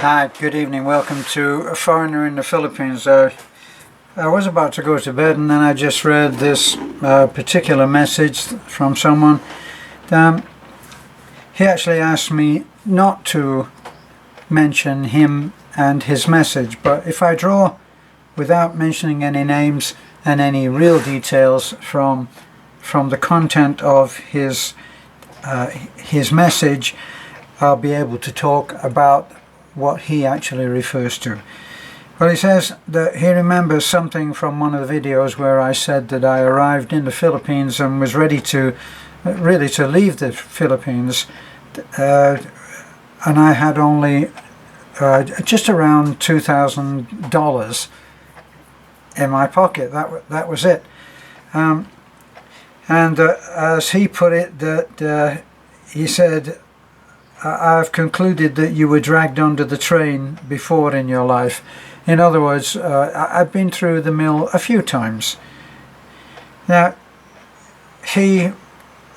Hi, good evening. Welcome to A Foreigner in the Philippines. I was about to go to bed and then I just read this particular message from someone. He actually asked me not to mention him and his message, but if I draw without mentioning any names and any real details from the content of his message, I'll be able to talk about what he actually refers to. Well, he says that he remembers something from one of the videos where I said that I arrived in the Philippines and was ready to leave the Philippines, and I had only just around $2,000 in my pocket. That was it. And as he put it, that he said, I've concluded that you were dragged under the train before in your life. In other words, I've been through the mill a few times. Now, he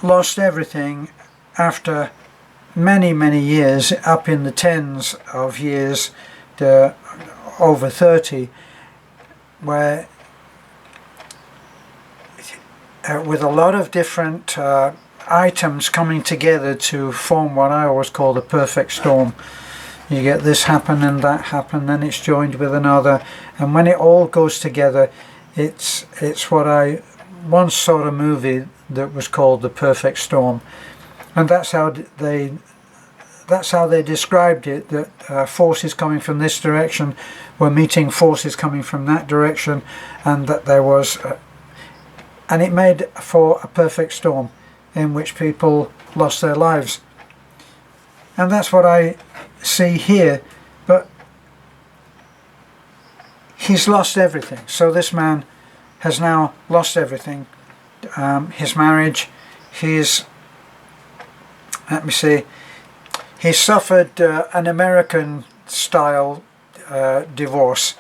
lost everything after many, many years, up in the tens of years, over 30, where with a lot of different items coming together to form what I always call the perfect storm. You get this happen and that happen, and it's joined with another, and when it all goes together, it's what I once saw a movie that was called The Perfect Storm, and that's how they described it, that forces coming from this direction were meeting forces coming from that direction, and that there was and it made for a perfect storm in which people lost their lives. And that's what I see here, but he's lost everything. So this man has now lost everything. His marriage, he's suffered an American style divorce.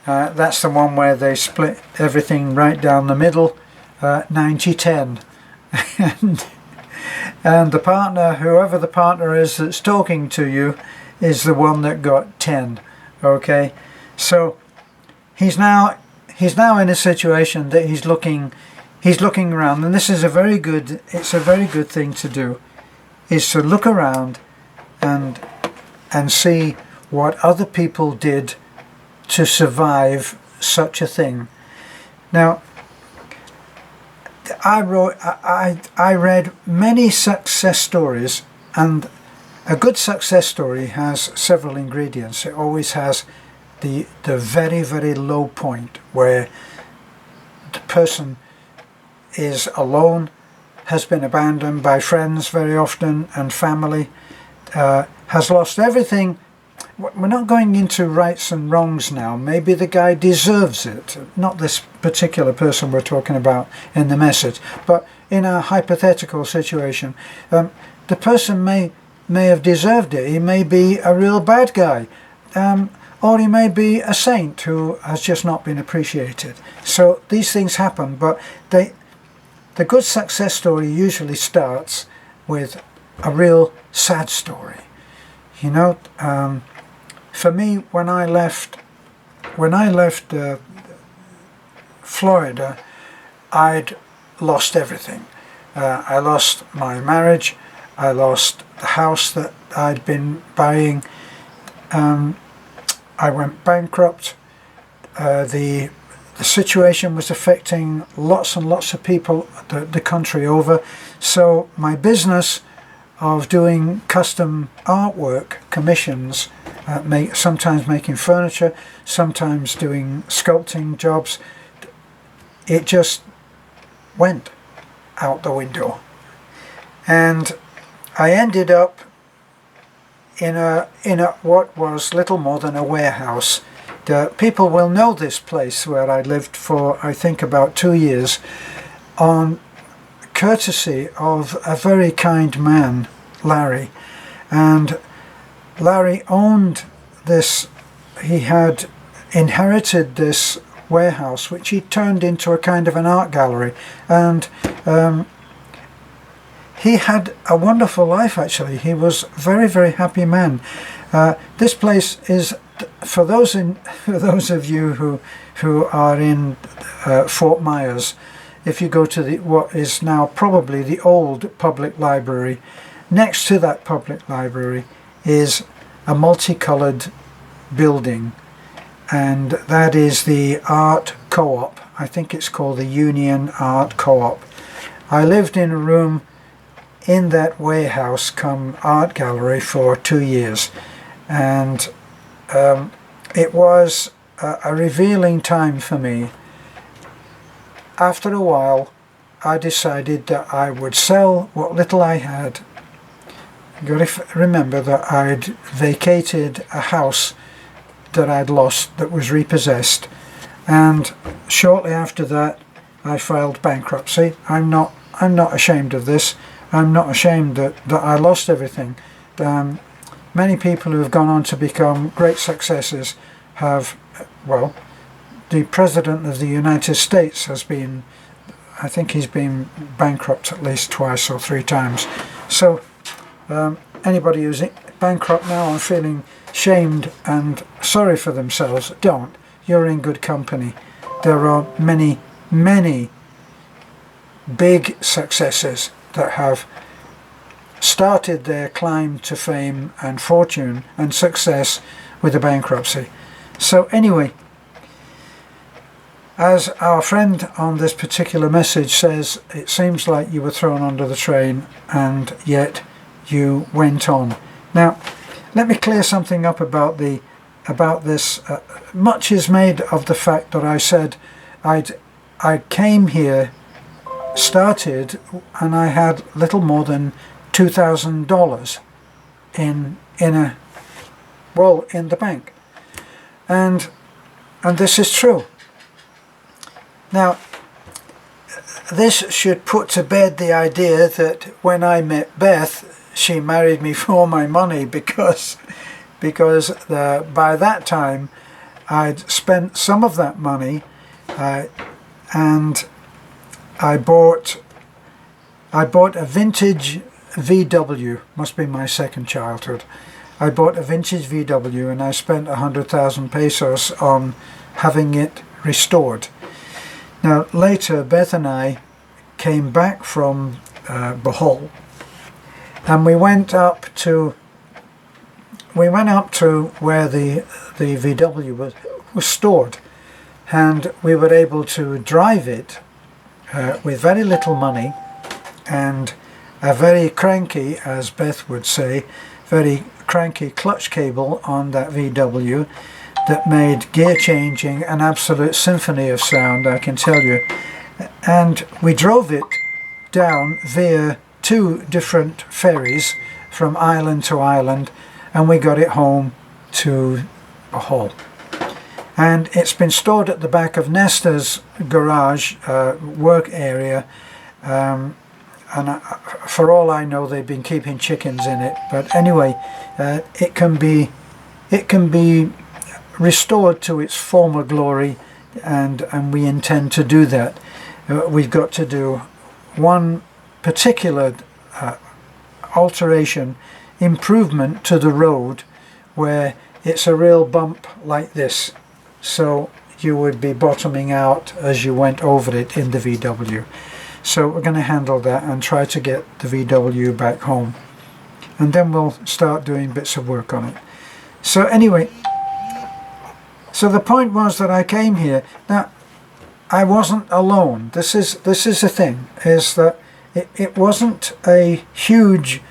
That's the one where they split everything right down the middle, 90-10. and the partner, whoever the partner is that's talking to you, is the one that got 10. Okay, so he's now in a situation that he's looking around, and this is a very good thing to do, is to look around and see what other people did to survive such a thing. Now, I read many success stories, and a good success story has several ingredients. It always has the very, very low point where the person is alone, has been abandoned by friends very often and family, has lost everything. We're not going into rights and wrongs now. Maybe the guy deserves it. Not this particular person we're talking about in the message, but in a hypothetical situation, the person may have deserved it. He may be a real bad guy, or he may be a saint who has just not been appreciated. So these things happen, but the good success story usually starts with a real sad story. You know, for me, when I left Florida, I'd lost everything. I lost my marriage. I lost the house that I'd been buying. I went bankrupt. The situation was affecting lots and lots of people the country over. So my business of doing custom artwork commissions, sometimes making furniture, sometimes doing sculpting jobs, it just went out the window. And I ended up in a what was little more than a warehouse. The people will know this place where I lived for, I think, about 2 years, on courtesy of a very kind man, Larry. And Larry owned this. He had inherited this warehouse, which he turned into a kind of an art gallery, and he had a wonderful life, actually. He was a very, very happy man. This place is, for those of you who are in Fort Myers, if you go to what is now probably the old public library, next to that public library is a multicolored building, and that is the art co-op. I think it's called the Union Art Co-op. I lived in a room in that warehouse come art gallery for 2 years, and it was a revealing time for me. After a while, I decided that I would sell what little I had. You got to remember that I'd vacated a house that I'd lost, that was repossessed, and shortly after that I filed bankruptcy. I'm not ashamed of this. I'm not ashamed that I lost everything. Many people who have gone on to become great successes have, well, the President of the United States has been, I think he's been bankrupt at least twice or 3 times. So anybody who's bankrupt now and feeling shamed and sorry for themselves, don't. You're in good company. There are many, many big successes that have started their climb to fame and fortune and success with a bankruptcy. So anyway, as our friend on this particular message says, it seems like you were thrown under the train and yet you went on. Now, let me clear something up about this. Much is made of the fact that I said I came here, started, and I had little more than $2,000 in the bank, and this is true. Now, this should put to bed the idea that when I met Beth, she married me for my money, because by that time I'd spent some of that money, and I bought a vintage VW. Must be my second childhood. I bought a vintage VW and I spent 100,000 pesos on having it restored. Now later, Beth and I came back from Bohol, and we went up to where the VW was stored, and we were able to drive it with very little money and a very cranky, as Beth would say, very cranky clutch cable on that VW that made gear changing an absolute symphony of sound, I can tell you. And we drove it down via 2 different ferries from island to island, and we got it home to Bohol. And it's been stored at the back of Nesta's garage work area, and for all I know they've been keeping chickens in it. But anyway, it can be restored to its former glory, and we intend to do that. We've got to do one particular alteration, improvement to the road, where it's a real bump like this, so you would be bottoming out as you went over it in the VW. So we're going to handle that and try to get the VW back home, and then we'll start doing bits of work on it. So anyway, so the point was that I came here. Now, I wasn't alone. This is the thing, is that it wasn't a huge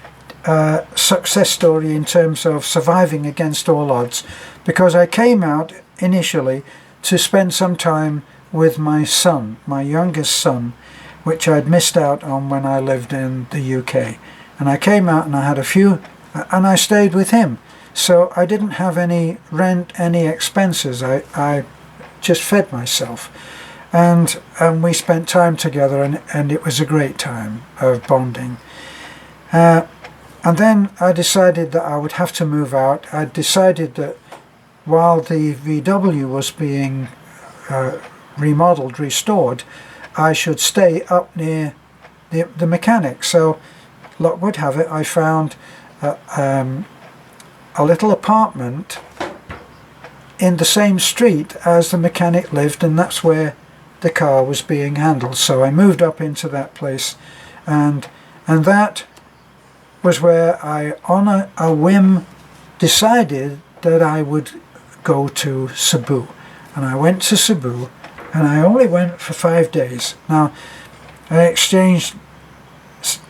success story in terms of surviving against all odds, because I came out initially to spend some time with my son, my youngest son, which I'd missed out on when I lived in the UK. And I came out and I had a few, and I stayed with him. So I didn't have any rent, any expenses. I just fed myself. And we spent time together, and it was a great time of bonding. And then I decided that I would have to move out. I decided that while the VW was being remodeled, restored, I should stay up near the mechanic. So luck would have it, I found a little apartment in the same street as the mechanic lived, and that's where the car was being handled. So I moved up into that place, and that was where I, on a whim, decided that I would go to Cebu. And I went to Cebu, and I only went for 5 days. Now, I exchanged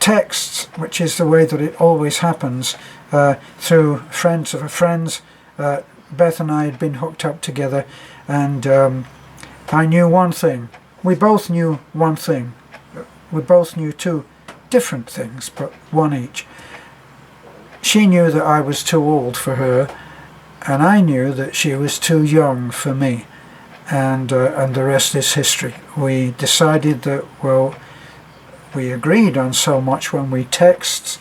texts, which is the way that it always happens, through friends of a friend's. Beth and I had been hooked up together, and I knew one thing. We both knew one thing. We both knew two different things, but one each. She knew that I was too old for her, and I knew that she was too young for me. And the rest is history. We decided that, well, we agreed on so much when we texted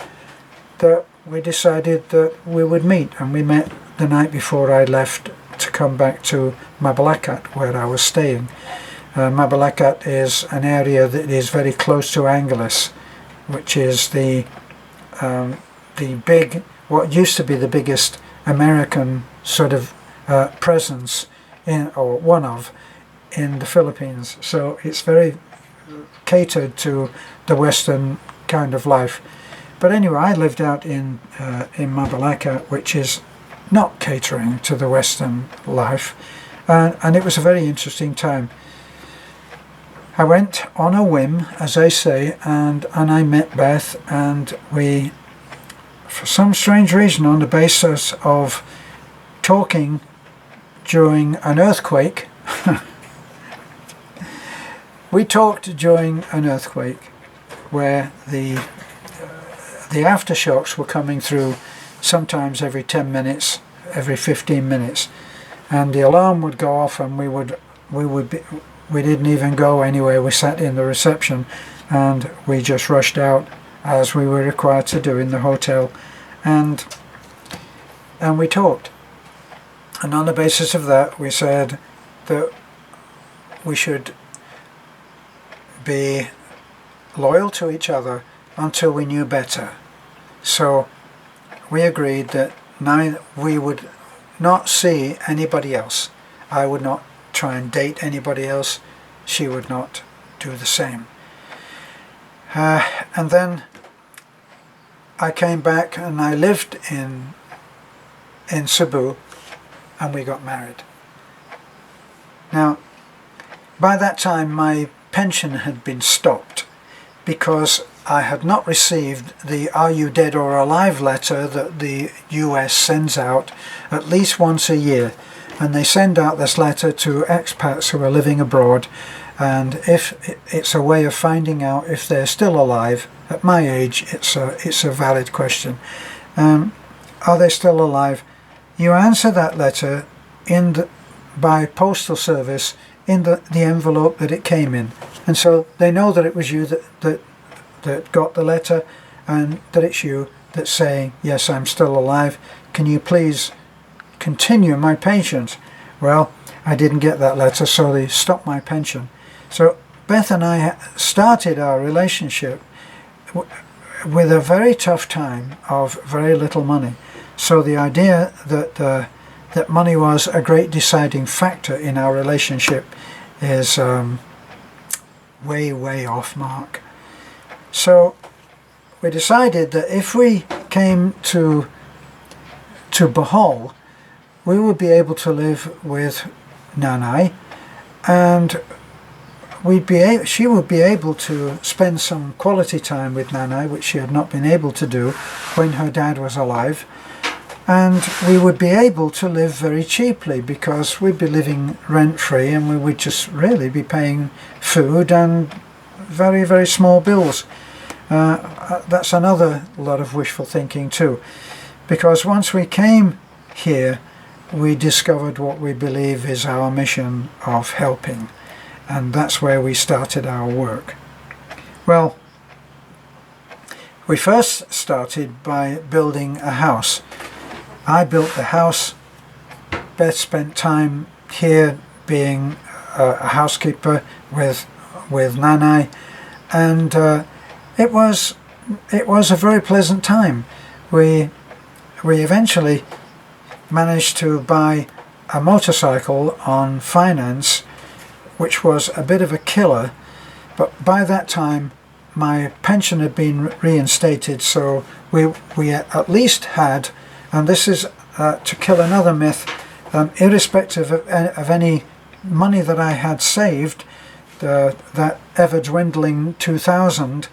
that we decided that we would meet, and we met the night before I left to come back to Mabalacat, where I was staying. Mabalacat is an area that is very close to Angeles, which is the big, what used to be the biggest American sort of presence in, or one of, in the Philippines. So it's very catered to the Western kind of life. But anyway, I lived out in Mabalacat, which is not catering to the Western life, and it was a very interesting time. I went on a whim, as I say, and I met Beth, and we, for some strange reason, on the basis of talking during an earthquake, we talked during an earthquake where the aftershocks were coming through sometimes every 10 minutes, every 15 minutes, and the alarm would go off, and we didn't even go anywhere. We sat in the reception, and we just rushed out, as we were required to do in the hotel, and we talked. And on the basis of that, we said that we should be loyal to each other until we knew better. So we agreed that now we would not see anybody else. I would not try and date anybody else. She would not do the same. And then I came back, and I lived in Cebu, and we got married. Now, by that time my pension had been stopped, because I had not received the "Are you dead or alive" letter that the US sends out at least once a year. And they send out this letter to expats who are living abroad, and if it's a way of finding out if they're still alive. At my age, it's a valid question. Are they still alive? You answer that letter by postal service in the envelope that it came in, and so they know that it was you that got the letter, and that it's you that's saying, yes, I'm still alive. Can you please continue my pension? Well, I didn't get that letter, so they stopped my pension. So Beth and I started our relationship with a very tough time of very little money. So the idea that money was a great deciding factor in our relationship is way off mark. So we decided that if we came to Bohol, we would be able to live with Nanay, and she would be able to spend some quality time with Nanay, which she had not been able to do when her dad was alive, and we would be able to live very cheaply, because we'd be living rent-free, and we would just really be paying food and very small bills. That's another lot of wishful thinking too, because once we came here, we discovered what we believe is our mission of helping, and that's where we started our work. Well, we first started by building a house. I built the house. Beth spent time here being a housekeeper with Nanay, and it was it was a very pleasant time. We eventually managed to buy a motorcycle on finance, which was a bit of a killer, but by that time my pension had been reinstated, so we at least had, and this is to kill another myth, irrespective of any money that I had saved, that ever dwindling 2,000,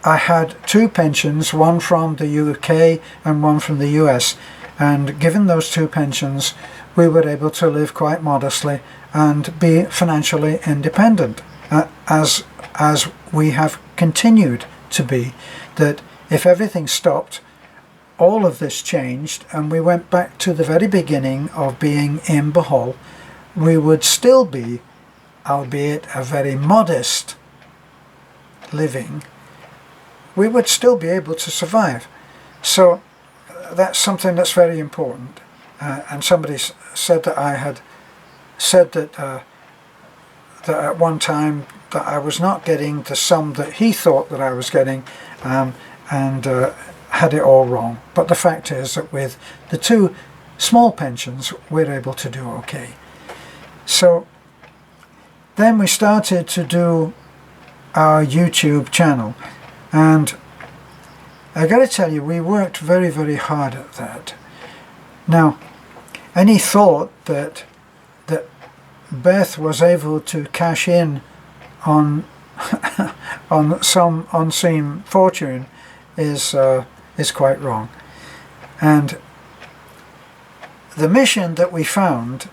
I had two pensions, one from the UK and one from the US, and given those two pensions we were able to live quite modestly and be financially independent, as we have continued to be. That if everything stopped, all of this changed and we went back to the very beginning of being in Bohol, we would still be, albeit a very modest living, we would still be able to survive. So that's something that's very important. And somebody said that I had said that that at one time that I was not getting the sum that he thought that I was getting, and had it all wrong. But the fact is that with the two small pensions we're able to do okay. So then we started to do our YouTube channel, and I gotta tell you, we worked very, very hard at that. Now, any thought that Beth was able to cash in on on some unseen fortune is quite wrong. And the mission that we found,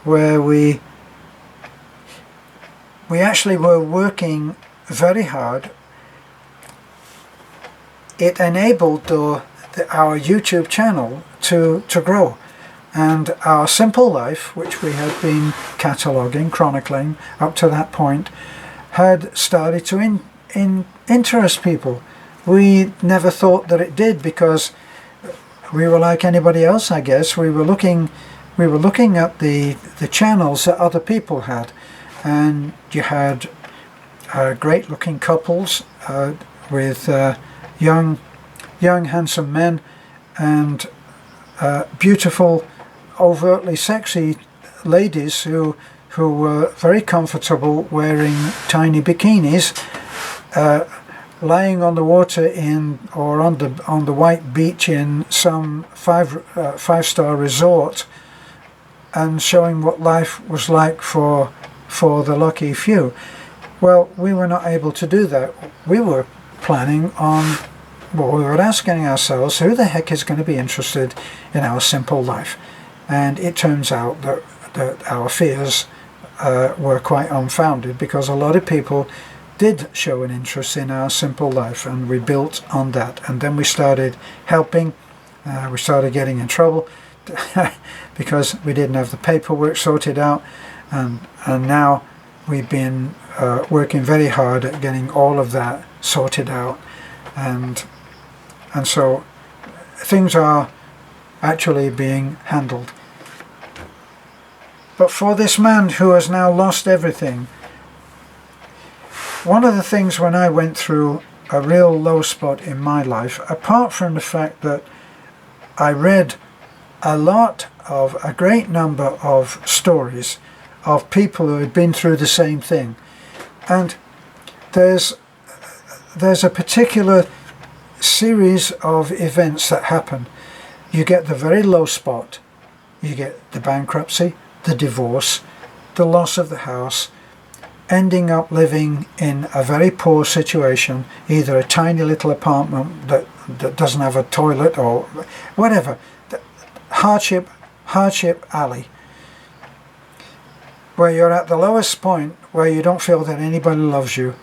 where we actually were working very hard, it enabled our YouTube channel to grow. And our simple life, which we had been cataloguing, chronicling up to that point, had started to interest people. We never thought that it did, because we were like anybody else, I guess. We were looking at the channels that other people had, and you had great looking couples with young handsome men, and beautiful, overtly sexy ladies who were very comfortable wearing tiny bikinis, lying on the water or on the white beach in some five-star resort, and showing what life was like for the lucky few. Well, we were not able to do that. We were planning on, well, we were asking ourselves, who the heck is going to be interested in our simple life? And it turns out that our fears were quite unfounded, because a lot of people did show an interest in our simple life, and we built on that. And then we started helping. We started getting in trouble because we didn't have the paperwork sorted out, and now we've been working very hard at getting all of that sorted out, and so things are actually being handled. But for this man who has now lost everything, one of the things when I went through a real low spot in my life, apart from the fact that I read a great number of stories of people who had been through the same thing, and there's a particular series of events that happen. You get the very low spot, you get the bankruptcy, the divorce, the loss of the house, ending up living in a very poor situation, either a tiny little apartment that doesn't have a toilet or whatever, hardship alley, where you're at the lowest point, where you don't feel that anybody loves you.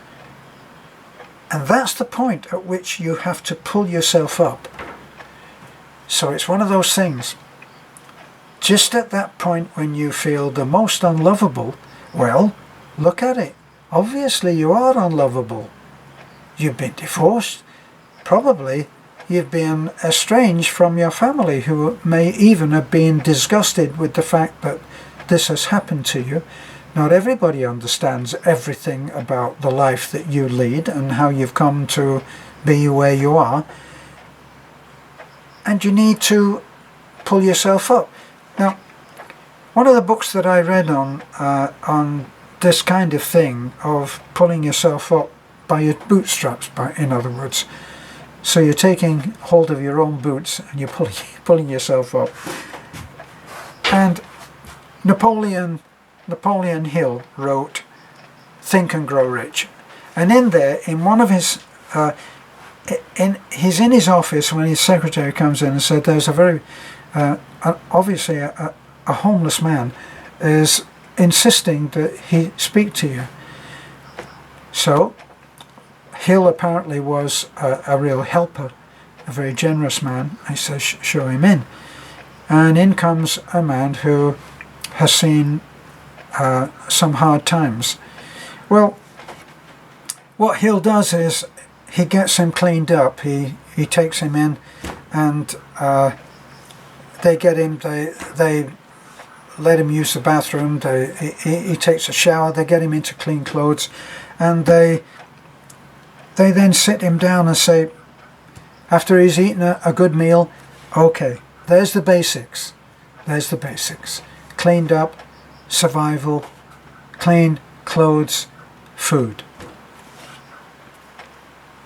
And that's the point at which you have to pull yourself up. So it's one of those things. Just at that point when you feel the most unlovable, well, look at it. Obviously you are unlovable. You've been divorced. Probably you've been estranged from your family, who may even have been disgusted with the fact that this has happened to you. Not everybody understands everything about the life that you lead and how you've come to be where you are. And you need to pull yourself up. Now, one of the books that I read on this kind of thing, of pulling yourself up by your bootstraps, in other words. So you're taking hold of your own boots and you're pulling yourself up. And Napoleon Hill wrote Think and Grow Rich. And in there, in one of his, he's in his office when his secretary comes in and said, there's a very, obviously a homeless man is insisting that he speak to you. So Hill apparently was a real helper, a very generous man. He says, show him in. And in comes a man who has seen some hard times. Well, what Hill does is he gets him cleaned up. He takes him in, and they get him. They let him use the bathroom. He takes a shower. They get him into clean clothes, and they then sit him down and say, after he's eaten a good meal, okay, there's the basics. There's the basics. Cleaned up, survival, clean clothes, food.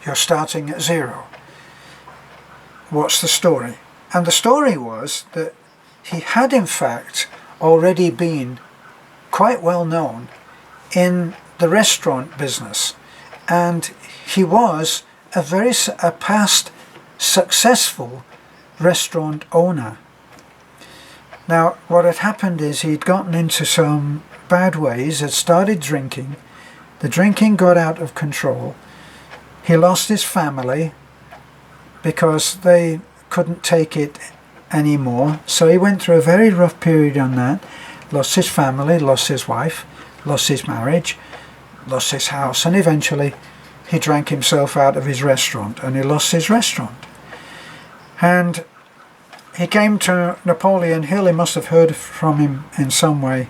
You're starting at zero. What's the story? And the story was that he had in fact already been quite well known in the restaurant business, and he was a past successful restaurant owner. Now, what had happened is he'd gotten into some bad ways, had started drinking. The drinking got out of control. He lost his family because they couldn't take it anymore. So he went through a very rough period on that. Lost his family, lost his wife, lost his marriage, lost his house, and eventually he drank himself out of his restaurant, and he lost his restaurant. And he came to Napoleon Hill. He must have heard from him in some way.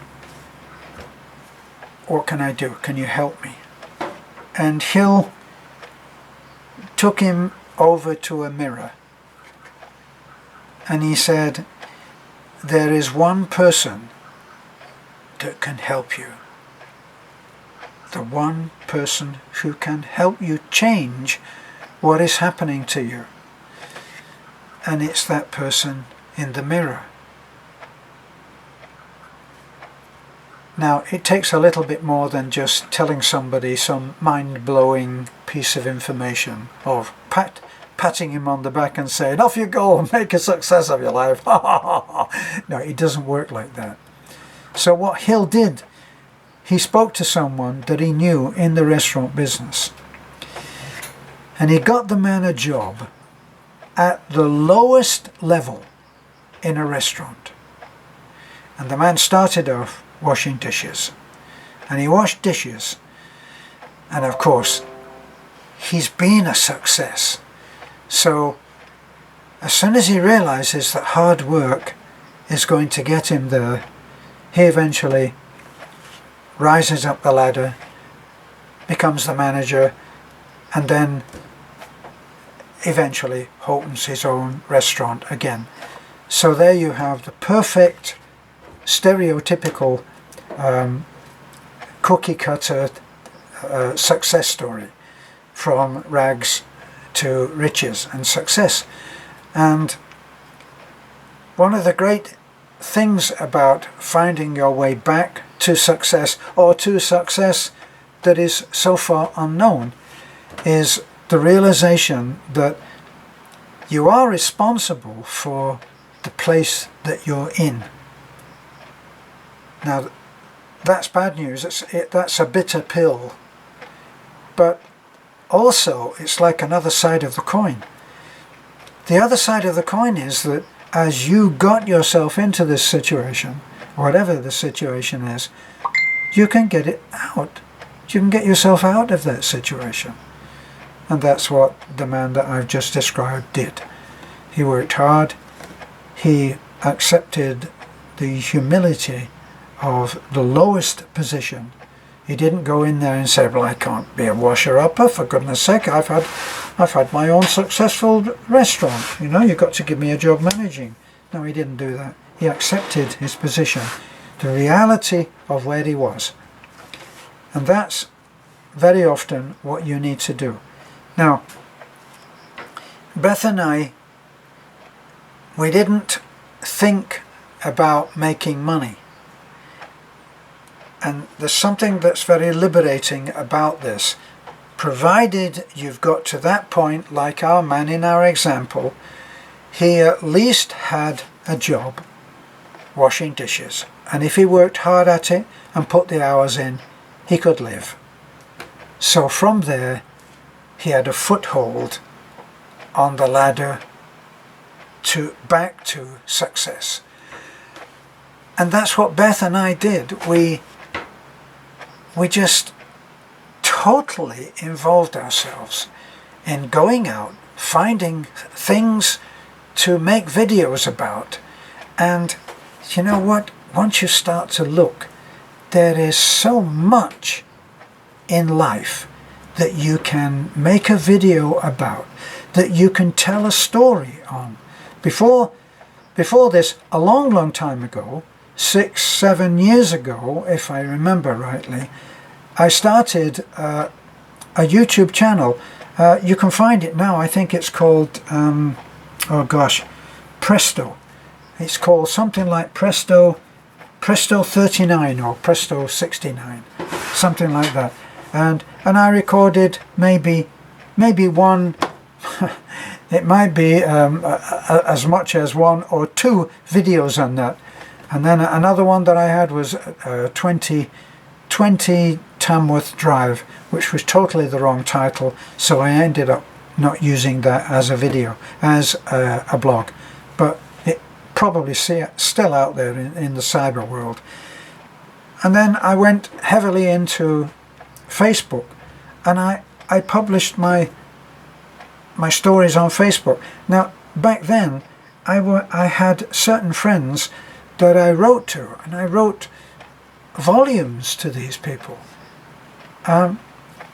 What can I do? Can you help me? And Hill took him over to a mirror, and he said, there is one person that can help you. The one person who can help you change what is happening to you. And it's that person in the mirror. Now, it takes a little bit more than just telling somebody some mind-blowing piece of information, or patting him on the back and saying, off you go and make a success of your life. No, it doesn't work like that. So what Hill did, he spoke to someone that he knew in the restaurant business. And he got the man a job at the lowest level in a restaurant. And the man started off washing dishes. And he washed dishes. And of course, he's been a success. So as soon as he realizes that hard work is going to get him there, he eventually rises up the ladder, becomes the manager, and then eventually opens his own restaurant again. So there you have the perfect, stereotypical cookie cutter success story, from rags to riches and success. And one of the great things about finding your way back to success, or to success that is so far unknown, is the realization that you are responsible for the place that you're in. Now, that's bad news. That's a bitter pill. But also, it's like another side of the coin. The other side of the coin is that as you got yourself into this situation, whatever the situation is, you can get it out. You can get yourself out of that situation. And that's what the man that I've just described did. He worked hard. He accepted the humility of the lowest position. He didn't go in there and say, well, I can't be a washer-upper, for goodness sake, I've had my own successful restaurant, you know, you've got to give me a job managing. No, he didn't do that. He accepted his position, the reality of where he was. And that's very often what you need to do. Now, Beth and I, we didn't think about making money. And there's something that's very liberating about this. Provided you've got to that point, like our man in our example, he at least had a job washing dishes. And if he worked hard at it and put the hours in, he could live. So from there, he had a foothold on the ladder back to success. And that's what Beth and I did. We just totally involved ourselves in going out, finding things to make videos about. And you know what? Once you start to look, there is so much in life that you can make a video about, that you can tell a story on. Before this, a long time ago, 6-7 years ago, if I remember rightly, I started a YouTube channel. You can find it now. I think it's called, Presto. It's called something like Presto 39 or Presto 69, something like that. And I recorded maybe one. It might be as much as 1 or 2 videos on that. And then another one that I had was 20 Tamworth Drive, which was totally the wrong title, so I ended up not using that as a video, as a blog. But it probably still out there in the cyber world. And then I went heavily into Facebook, and I published my stories on Facebook. Now, back then, I had certain friends that I wrote to, and I wrote volumes to these people. And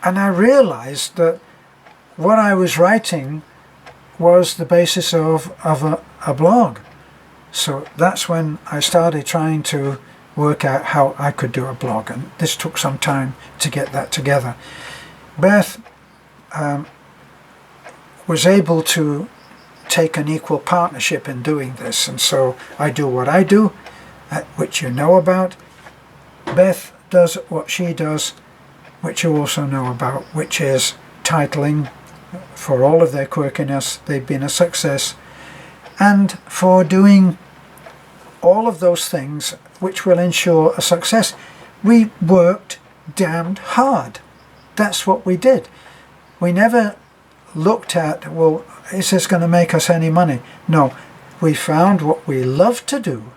I realized that what I was writing was the basis of a blog. So that's when I started trying to work out how I could do a blog, and this took some time to get that together. Beth was able to take an equal partnership in doing this, and so I do what I do, which you know about. Beth does what she does, which you also know about, which is titling. For all of their quirkiness, they've been a success, and for doing all of those things which will ensure a success. We worked damned hard. That's what we did. We never looked at, well, is this going to make us any money? No, we found what we loved to do,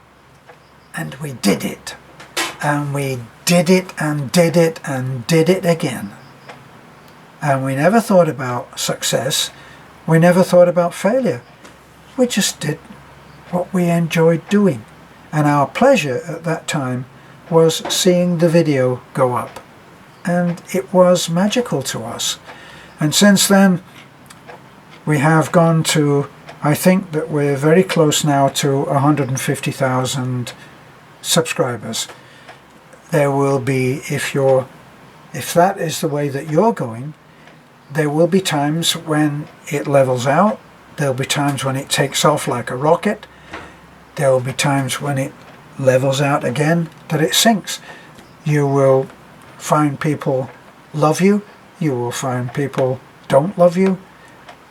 and we did it. And we did it and did it and did it again. And we never thought about success. We never thought about failure. We just did what we enjoyed doing. And our pleasure at that time was seeing the video go up. And it was magical to us. And since then, we have gone to, I think that we're very close now to 150,000 subscribers. There will be, if that is the way that you're going, there will be times when it levels out. There'll be times when it takes off like a rocket. There will be times when it levels out again, that it sinks. You will find people love you. You will find people don't love you,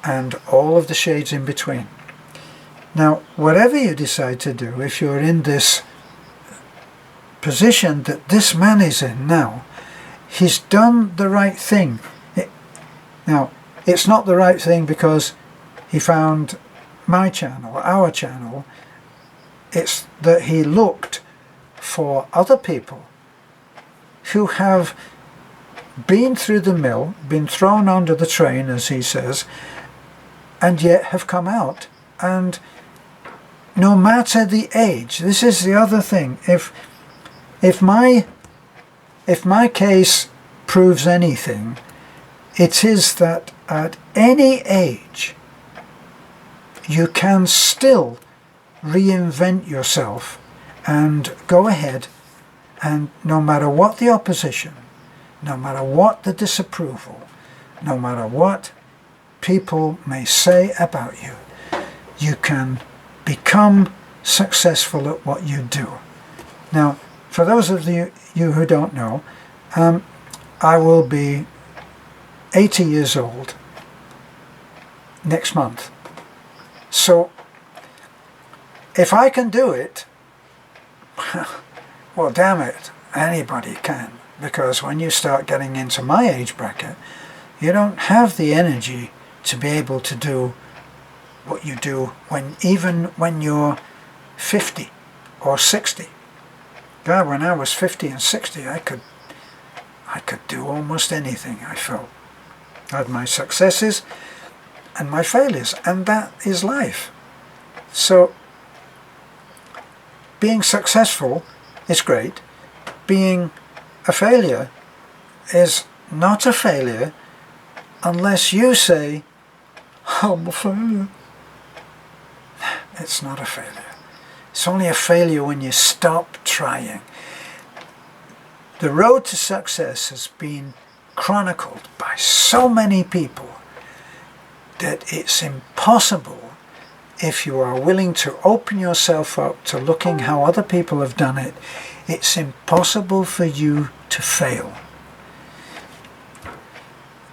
and all of the shades in between. Now, whatever you decide to do, if you're in this position that this man is in now, he's done the right thing. Now, it's not the right thing because he found my channel, our channel. It's that he looked for other people who have been through the mill, been thrown under the train, as he says, and yet have come out. And no matter the age, this is the other thing, if if my case proves anything, it is that at any age you can still reinvent yourself and go ahead, and no matter what the opposition, no matter what the disapproval, no matter what people may say about you, you can become successful at what you do. Now, for those of you who don't know, I will be 80 years old next month. So, if I can do it, well, damn it, anybody can. Because when you start getting into my age bracket, you don't have the energy to be able to do what you do even when you're 50 or 60. God, when I was 50 and 60, I could do almost anything, I felt. I had my successes and my failures, and that is life. So, being successful is great. Being a failure is not a failure unless you say, I'm a failure. It's not a failure. It's only a failure when you stop trying. The road to success has been chronicled by so many people that it's impossible, if you are willing to open yourself up to looking how other people have done it, it's impossible for you to fail.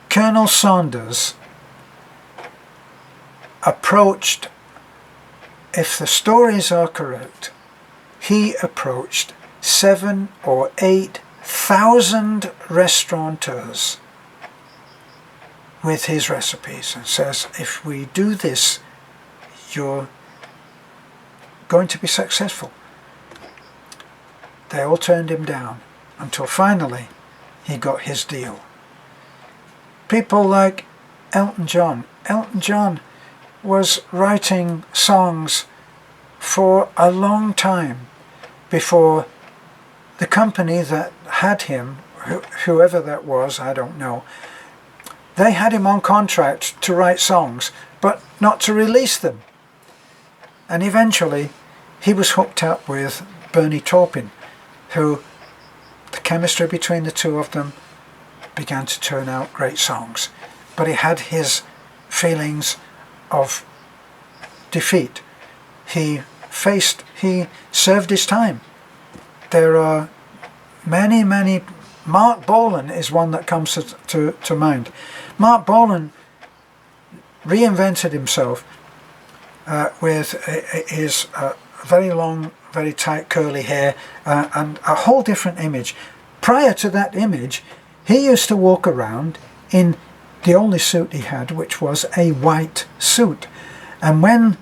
Colonel Sanders approached, if the stories are correct, he approached 7,000 or 8,000 restaurateurs with his recipes and says, if we do this, you're going to be successful. They all turned him down until finally he got his deal. People like Elton John. Elton John was writing songs for a long time before the company that had him, whoever that was, I don't know, they had him on contract to write songs, but not to release them. And eventually he was hooked up with Bernie Taupin, who the chemistry between the two of them began to turn out great songs. But he had his feelings of defeat. He served his time. There are many, Mark Bolan is one that comes to mind. Mark Bolan reinvented himself with his very long, very tight curly hair and a whole different image. Prior to that image, he used to walk around in the only suit he had, which was a white suit. And when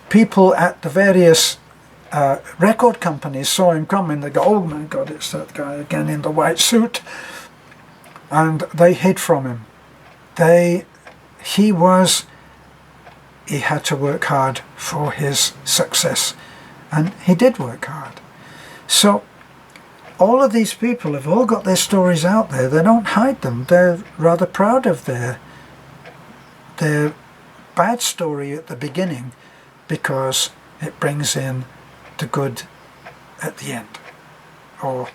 people at the various record companies saw him coming, they go, oh my God, it's that guy again in the white suit. And they hid from him. He had to work hard for his success. And he did work hard. So all of these people have all got their stories out there. They don't hide them. They're rather proud of their bad story at the beginning, because it brings in the good at the end, or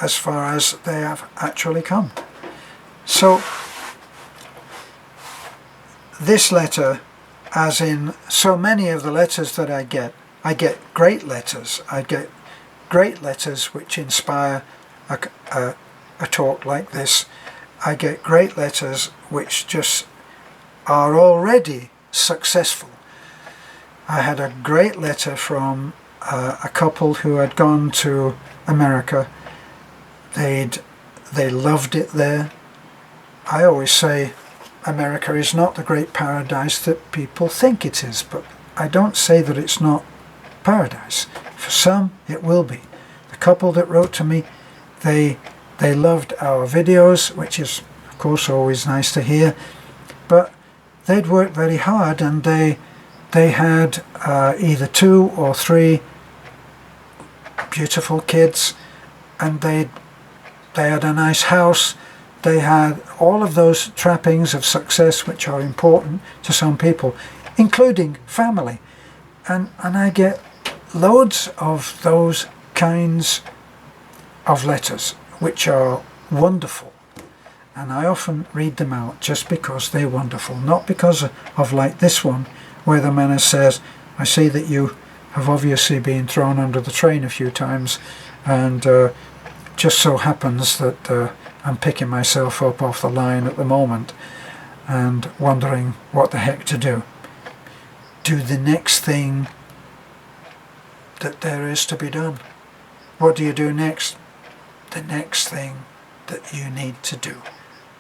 as far as they have actually come. So this letter, as in so many of the letters that I get great letters. I get great letters which inspire a talk like this. I get great letters which just are already successful. I had a great letter from a couple who had gone to America. They loved it there. I always say America is not the great paradise that people think it is, but I don't say that it's not paradise. For some, it will be. The couple that wrote to me, they loved our videos, which is, of course, always nice to hear. But they'd worked very hard, and they had either 2 or 3 beautiful kids, and they had a nice house, they had all of those trappings of success which are important to some people, including family. And I get loads of those kinds of letters which are wonderful, and I often read them out just because they're wonderful, not because of like this one where the man says, I see that you have obviously been thrown under the train a few times, and just so happens that I'm picking myself up off the line at the moment and wondering what the heck to do. Do the next thing that there is to be done. What do you do next? The next thing that you need to do.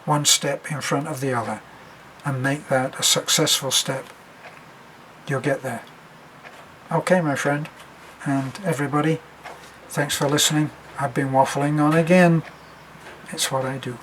One step in front of the other, and make that a successful step. You'll get there. Okay, my friend, and everybody, thanks for listening. I've been waffling on again. It's what I do.